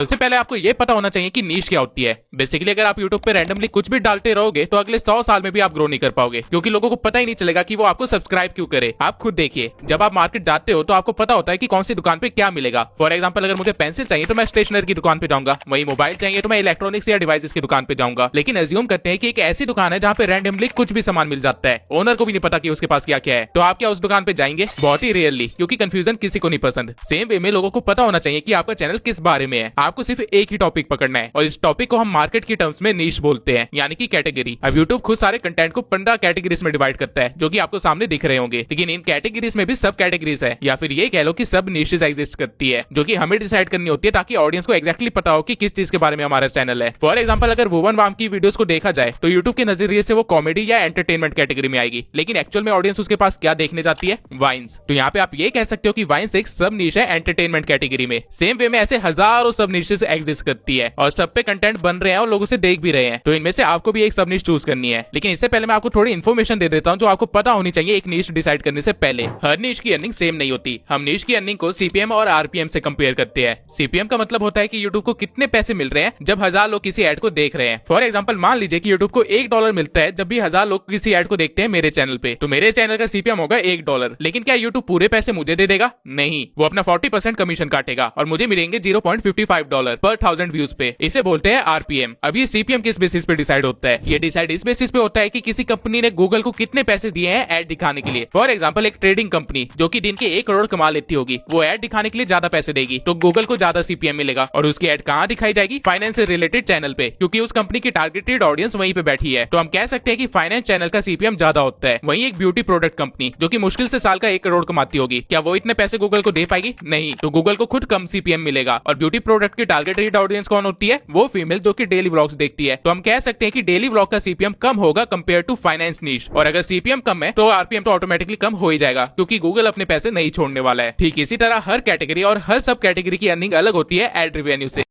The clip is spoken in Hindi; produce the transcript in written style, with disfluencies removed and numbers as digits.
सबसे पहले आपको ये पता होना चाहिए कि नीश क्या होती है। बेसिकली अगर आप यूट्यूब पे रैंडमली कुछ भी डालते रहोगे तो अगले 100 साल में भी आप ग्रो नहीं कर पाओगे, क्योंकि लोगों को पता ही नहीं चलेगा कि वो आपको सब्सक्राइब क्यों करे। आप खुद देखिए, जब आप मार्केट जाते हो तो आपको पता होता है कि कौन सी दुकान पे क्या मिलेगा। फॉर एग्जाम्पल, अगर मुझे पेंसिल चाहिए तो मैं स्टेशनरी की दुकान पे जाऊंगा, वही मोबाइल चाहिए तो मैं इलेक्ट्रॉनिक्स या डिवाइसेस की दुकान पे जाऊंगा। लेकिन एज्यूम करते हैं कि एक ऐसी दुकान है जहाँ पे रैंडमली कुछ भी सामान मिल जाता है, ओनर को भी नहीं पता कि उसके पास क्या क्या है, तो आप क्या उस दुकान पे जाएंगे? बहुत ही रेयरली, क्योंकि कंफ्यूजन किसी को नहीं पसंद। सेम वे में लोगों को पता होना चाहिए कि आपका चैनल किस बारे में है। आपको सिर्फ एक ही टॉपिक पकड़ना है और इस टॉपिक को हम मार्केट की टर्म्स में नीश बोलते हैं, यानी कि कैटेगरी। अब यूट्यूब खुद सारे कंटेंट को 15 कैटेगरीज में डिवाइड करता है, जो कि आपको सामने दिख रहे होंगे। लेकिन इन कैटेगरीज में भी सब कैटेगरीज है, या फिर ये कह लो कि सब नीशेस एग्जिस्ट करती है, जो कि हमें डिसाइड करनी होती है ताकि ऑडियंस को एक्जैक्टली पता हो कि किस चीज के बारे में हमारा चैनल है। फॉर एग्जाम्पल, अगर वुवन वाम की वीडियोस को देखा जाए तो यूट्यूब के नजरिए से वो कॉमेडी या एंटरटेनमेंट कैटेगरी में आएगी, लेकिन एक्चुअल में ऑडियंस उसके पास क्या देखने जाती है? वाइन्स। तो यहाँ पे आप ये कह सकते हो कि वाइन्स एक सब नीश है एंटरटेनमेंट कैटेगरी में। सेम वे में ऐसे हजारों सब नीशेस एग्जिस्ट करती है और सब पे कंटेंट बन रहे हैं और लोग उसे देख भी रहे हैं, तो इनमें से आपको भी एक सब नीश चूज करनी है। लेकिन इससे पहले मैं आपको थोड़ी इन्फॉर्मेशन दे देता हूँ जो आपको पता होनी चाहिए एक नीश डिसाइड करने से पहले। हर नीश की अर्निंग सेम नहीं होती। हम नीश की अर्निंग को सीपीएम और आरपीएम से कंपेयर करते हैं। सीपीएम का मतलब होता है कि यूट्यूब को कितने पैसे मिल रहे हैं जब 1000 लोग किसी एड को देख रहे हैं। फॉर एग्जाम्पल, मान लीजिए कि यूट्यूब को $1 मिलता है जब भी 1000 लोग किसी एड को देखते हैं मेरे चैनल पे, तो मेरे चैनल का सीपीएम होगा $1। लेकिन क्या यूट्यूब पूरे पैसे मुझे दे देगा? नहीं, वो अपना 40% कमीशन काटेगा और मुझे मिलेंगे $0.55 पर 1000 व्यूज पे। इसे बोलते हैं आरपीएम। अब ये सीपीएम किस बेसिस पे डिसाइड होता है? ये डिसाइड इस बेसिस पे होता है कि किसी कंपनी ने गूगल को कितने पैसे दिए हैं एड दिखाने के लिए। फॉर एग्जाम्पल, एक ट्रेडिंग कंपनी जो कि दिन के 1 करोड़ कमा लेती होगी, वो एड दिखाने के लिए ज्यादा पैसे देगी, तो गूगल को ज्यादा सीपीएम मिलेगा। और उसकी एड कहाँ दिखाई जाएगी? फाइनेंस से रिलेटेड चैनल पे, क्योंकि उस कंपनी की टारगेटेड ऑडियंस वहीं पे बैठी है। तो हम कह सकते हैं कि फाइनेंस चैनल का सीपीएम ज्यादा होता है। वहीं एक ब्यूटी प्रोडक्ट कंपनी जो कि मुश्किल से साल का 1 करोड़ कमाती होगी, क्या वो इतने पैसे गूगल को दे पाएगी? नहीं, तो गूगल को खुद कम सीपीएम मिलेगा। और ब्यूटी प्रोडक्ट की टारगेटेड ऑडियंस कौन होती है? वो फीमेल जो कि डेली व्लॉग्स देखती है। तो हम कह सकते हैं कि डेली व्लॉग का सीपीएम कम होगा कंपेयर टू फाइनेंस नीश। और अगर सीपीएम कम है तो आरपीएम तो ऑटोमेटिकली कम हो ही जाएगा, क्योंकि गूगल अपने पैसे नहीं छोड़ने वाला है। ठीक इसी तरह हर कैटेगरी और हर सब कैटेगरी की अर्निंग अलग होती है एड रेवेन्यू से।